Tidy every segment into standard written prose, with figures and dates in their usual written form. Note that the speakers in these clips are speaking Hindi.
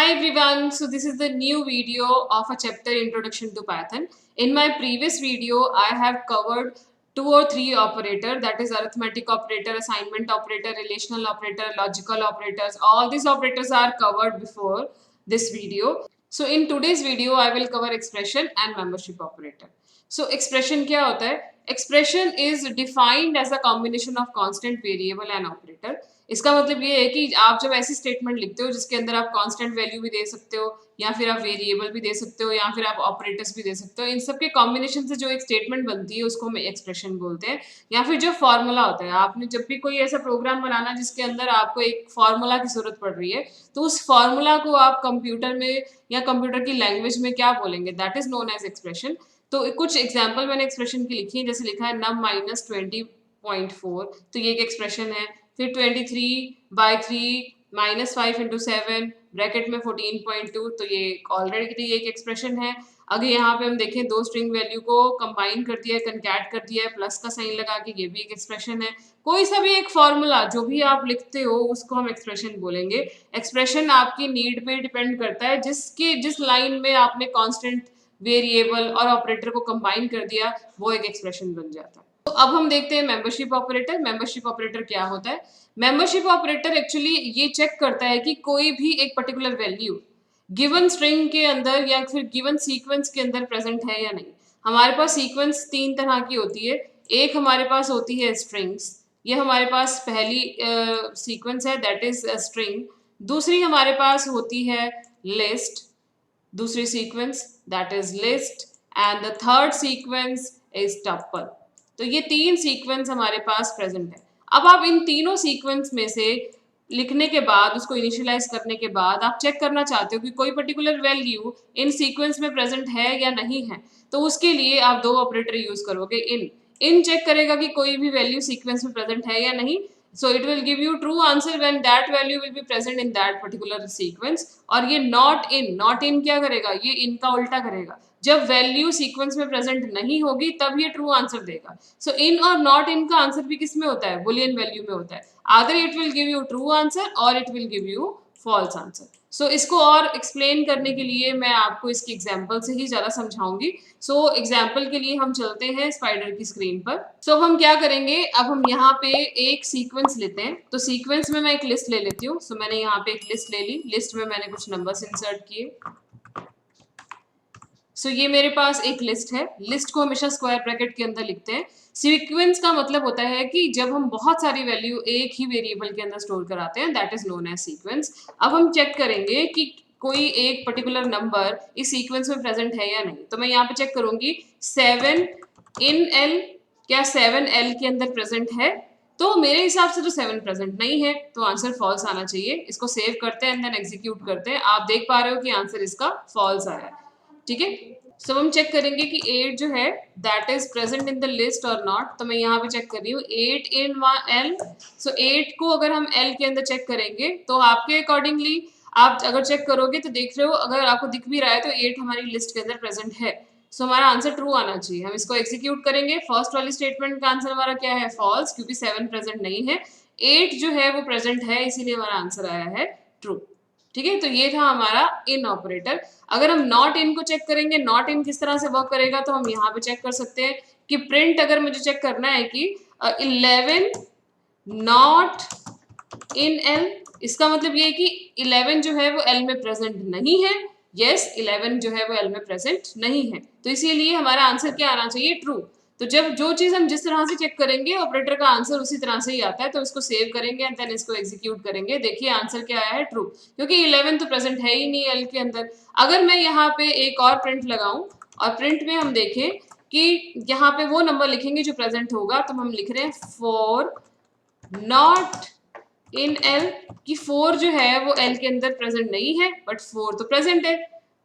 Hi everyone, so this is the new video of a chapter Introduction to Python. In my previous video, I have covered 2 or 3 operator, that is arithmetic operator, assignment operator, relational operator, logical operators. All these operators are covered before this video. So in today's video, I will cover expression and membership operator. So expression क्या होता है? Expression is defined as a combination of constant, variable and operator. इसका मतलब ये है कि आप जब ऐसी स्टेटमेंट लिखते हो जिसके अंदर आप कांस्टेंट वैल्यू भी दे सकते हो या फिर आप वेरिएबल भी दे सकते हो या फिर आप ऑपरेटर्स भी दे सकते हो, इन सब के कॉम्बिनेशन से जो एक स्टेटमेंट बनती है उसको हम एक्सप्रेशन बोलते हैं। या फिर जो फॉर्मूला होता है, आपने जब भी कोई ऐसा प्रोग्राम बनाना जिसके अंदर आपको एक फॉर्मूला की जरूरत पड़ रही है, तो उस फॉर्मूला को आप कंप्यूटर में या कंप्यूटर की लैंग्वेज में क्या बोलेंगे, that is known as expression. तो कुछ एग्जाम्पल मैंने एक्सप्रेशन की लिखी है, जैसे लिखा है नम माइनस 20.4, तो ये एक एक्सप्रेशन है। फिर 23/3 -5 × 7 ब्रैकेट में 14.2, तो ये ऑलरेडी एक एक्सप्रेशन है। अगर यहाँ पे हम देखें, 2 स्ट्रिंग वैल्यू को कंबाइन कर दिया है, कनकैट कर दिया है, प्लस का साइन लगा के, ये भी एक एक्सप्रेशन है। कोई सा भी एक फॉर्मूला जो भी आप लिखते हो उसको हम एक्सप्रेशन बोलेंगे। एक्सप्रेशन आपकी नीड पे डिपेंड करता है, जिस लाइन में आपने कांस्टेंट, वेरिएबल और ऑपरेटर को कंबाइन कर दिया, वो एक एक्सप्रेशन बन जाता है। तो अब हम देखते हैं मेंबरशिप ऑपरेटर। मेंबरशिप ऑपरेटर क्या होता है? मेंबरशिप ऑपरेटर एक्चुअली ये चेक करता है कि कोई भी एक पर्टिकुलर वैल्यू गिवन स्ट्रिंग के अंदर या फिर गिवन सीक्वेंस के अंदर प्रेजेंट है या नहीं। हमारे पास सीक्वेंस 3 तरह की होती है। एक हमारे पास होती है स्ट्रिंग्स, ये हमारे पास पहली सीक्वेंस है, दैट इज स्ट्रिंग। दूसरी हमारे पास होती है लिस्ट, दूसरी sequence that is list, and the third sequence is tuple. तो ये 3 सीक्वेंस हमारे पास प्रेजेंट है। अब आप इन तीनों सीक्वेंस में से लिखने के बाद, उसको इनिशियलाइज करने के बाद आप चेक करना चाहते हो कि कोई पर्टिकुलर वैल्यू इन सीक्वेंस में प्रेजेंट है या नहीं है, तो उसके लिए आप 2 ऑपरेटर यूज करोगे। इन चेक करेगा कि कोई भी वैल्यू सीक्वेंस में प्रेजेंट है या नहीं, so it will give you true answer when that value will be present in that particular sequence। और ये not in क्या करेगा, ये in का उल्टा करेगा। जब वैल्यू सीक्वेंस में प्रेजेंट नहीं होगी तब ये ट्रू आंसर देगा। सो इन और नॉट इन का आंसर भी किस में होता है? बुलियन वैल्यू में होता है। Either it will give you true answer और it will give you false answer. So इसको और एक्सप्लेन करने के लिए मैं आपको इसकी एग्जाम्पल से ही ज़्यादा समझाऊंगी। सो एग्जाम्पल के लिए हम चलते हैं स्पाइडर की स्क्रीन पर। सो अब हम क्या करेंगे, अब हम यहाँ पे एक सीक्वेंस लेते हैं। तो सीक्वेंस में मैं एक लिस्ट ले लेती हूँ। सो मैंने यहाँ पे एक लिस्ट ले ली, लिस्ट में मैंने कुछ नंबर्स इंसर्ट किए। सो ये मेरे पास एक लिस्ट है। लिस्ट को हमेशा स्क्वायर ब्रैकेट के अंदर लिखते हैं। सीक्वेंस का मतलब होता है कि जब हम बहुत सारी वैल्यू एक ही वेरिएबल के अंदर स्टोर कराते हैं, that is known as sequence. अब हम चेक करेंगे कि कोई एक पर्टिकुलर नंबर इस सीक्वेंस में प्रेजेंट है या नहीं। तो मैं यहाँ पे चेक करूंगी 7 इन एल, क्या 7 L के अंदर प्रेजेंट है? तो मेरे हिसाब से तो 7 प्रेजेंट नहीं है, तो आंसर फॉल्स आना चाहिए। इसको सेव करते हैं एंड देन एग्जीक्यूट करते हैं। आप देख पा रहे हो कि आंसर इसका फॉल्स आया है। ठीक है, सो हम चेक करेंगे कि 8 जो है that is present in the list और नॉट। तो मैं यहाँ पे चेक कर रही हूँ 8 इन L। सो 8 को अगर हम L के अंदर चेक करेंगे तो आपके अकॉर्डिंगली आप अगर चेक करोगे तो देख रहे हो, अगर आपको दिख भी रहा है तो 8 हमारी लिस्ट के अंदर प्रेजेंट है। सो हमारा आंसर ट्रू आना चाहिए। हम इसको एग्जीक्यूट करेंगे। फर्स्ट वाली स्टेटमेंट का आंसर हमारा क्या है? फॉल्स, क्योंकि 7 प्रेजेंट नहीं है। 8 जो है वो प्रेजेंट है, इसीलिए हमारा आंसर आया है ट्रू। ठीक है, तो ये था हमारा इन ऑपरेटर। अगर हम नॉट इन को चेक करेंगे, नॉट इन किस तरह से वर्क करेगा, तो हम यहाँ पे चेक कर सकते हैं कि प्रिंट, अगर मुझे चेक करना है कि 11 नॉट इन एल, इसका मतलब ये है कि 11 जो है वो एल में प्रेजेंट नहीं है। यस, 11 जो है वो एल में प्रेजेंट नहीं है, तो इसीलिए हमारा आंसर क्या आना चाहिए? ट्रू। तो जब जो चीज हम जिस तरह से चेक करेंगे, ऑपरेटर का आंसर उसी तरह से ही आता है। तो इसको सेव करेंगे एंड देन इसको एग्जीक्यूट करेंगे। देखिए आंसर क्या आया है? ट्रू, क्योंकि 11 तो प्रेजेंट है ही नहीं एल के अंदर। अगर मैं यहाँ पे एक और प्रिंट लगाऊं और प्रिंट में हम देखें कि यहाँ पे वो नंबर लिखेंगे जो प्रेजेंट होगा, तो हम लिख रहे हैं 4 नॉट इन एल, कि 4 जो है वो एल के अंदर प्रेजेंट नहीं है, बट 4 तो प्रेजेंट है।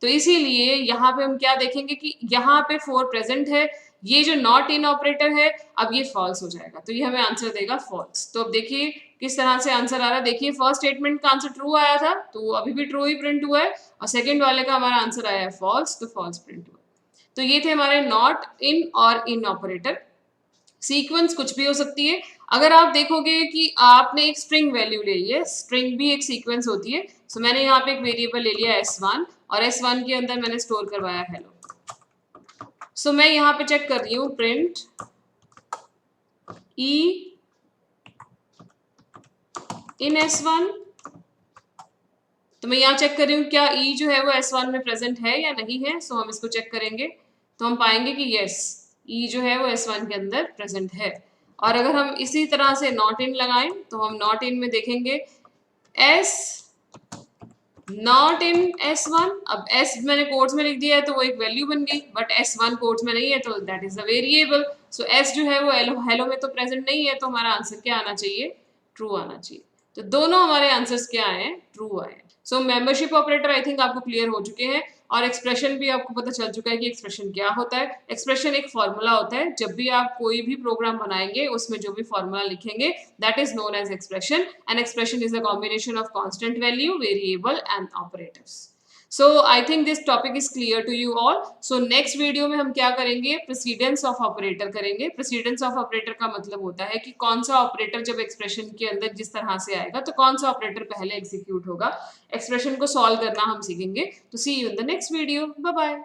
तो इसीलिए यहाँ पे हम क्या देखेंगे कि यहाँ पे 4 प्रेजेंट है। ये जो नॉट इन ऑपरेटर है, अब ये फॉल्स हो जाएगा, तो ये हमें आंसर देगा फॉल्स। तो अब देखिए किस तरह से आंसर आ रहा है। देखिए फर्स्ट स्टेटमेंट का आंसर ट्रू आया था, तो अभी भी ट्रू ही प्रिंट हुआ है, और सेकेंड वाले का हमारा आंसर आया है फॉल्स, तो फॉल्स प्रिंट हुआ। तो ये थे हमारे नॉट इन और इन ऑपरेटर। सीक्वेंस कुछ भी हो सकती है। अगर आप देखोगे कि आपने एक स्ट्रिंग वैल्यू ले ली है, स्ट्रिंग भी एक सीक्वेंस होती है, सो मैंने यहाँ पे एक वेरिएबल ले लिया S1 और S1 के अंदर मैंने स्टोर करवाया हेलो। सो मैं यहाँ पे चेक कर रही हूँ प्रिंट E इन S1, तो मैं यहाँ चेक कर रही हूँ क्या E जो है वो S1 में प्रेजेंट है या नहीं है। सो हम इसको चेक करेंगे तो हम पाएंगे कि यस, E जो है वो S1 के अंदर प्रेजेंट है। और अगर हम इसी तरह से नॉट इन लगाएं तो हम नॉट इन में देखेंगे S नॉट इन S1। अब S मैंने कोट्स में लिख दिया है तो वो एक वैल्यू बन गई, बट S1 कोट्स में नहीं है तो that is the variable. So S जो है वो हेलो में तो प्रेजेंट नहीं है, तो हमारा आंसर क्या आना चाहिए, ट्रू आना चाहिए। तो दोनों हमारे आंसर्स क्या आए, ट्रू आए। सो मेंबरशिप ऑपरेटर आई थिंक आपको क्लियर हो चुके हैं, और एक्सप्रेशन भी आपको पता चल चुका है कि एक्सप्रेशन क्या होता है। एक्सप्रेशन एक फॉर्मूला होता है, जब भी आप कोई भी प्रोग्राम बनाएंगे उसमें जो भी फॉर्मूला लिखेंगे that is known as expression, and expression is the combination of constant value, variable and operators. So I think this topic is clear to you all. So next video में हम क्या करेंगे, प्रेसिडेंस ऑफ ऑपरेटर करेंगे। प्रेसिडेंस ऑफ ऑपरेटर का मतलब होता है कि कौन सा ऑपरेटर जब एक्सप्रेशन के अंदर जिस तरह से आएगा तो कौन सा ऑपरेटर पहले एग्जीक्यूट होगा। एक्सप्रेशन को सॉल्व करना हम सीखेंगे। तो see you in the next video, bye bye.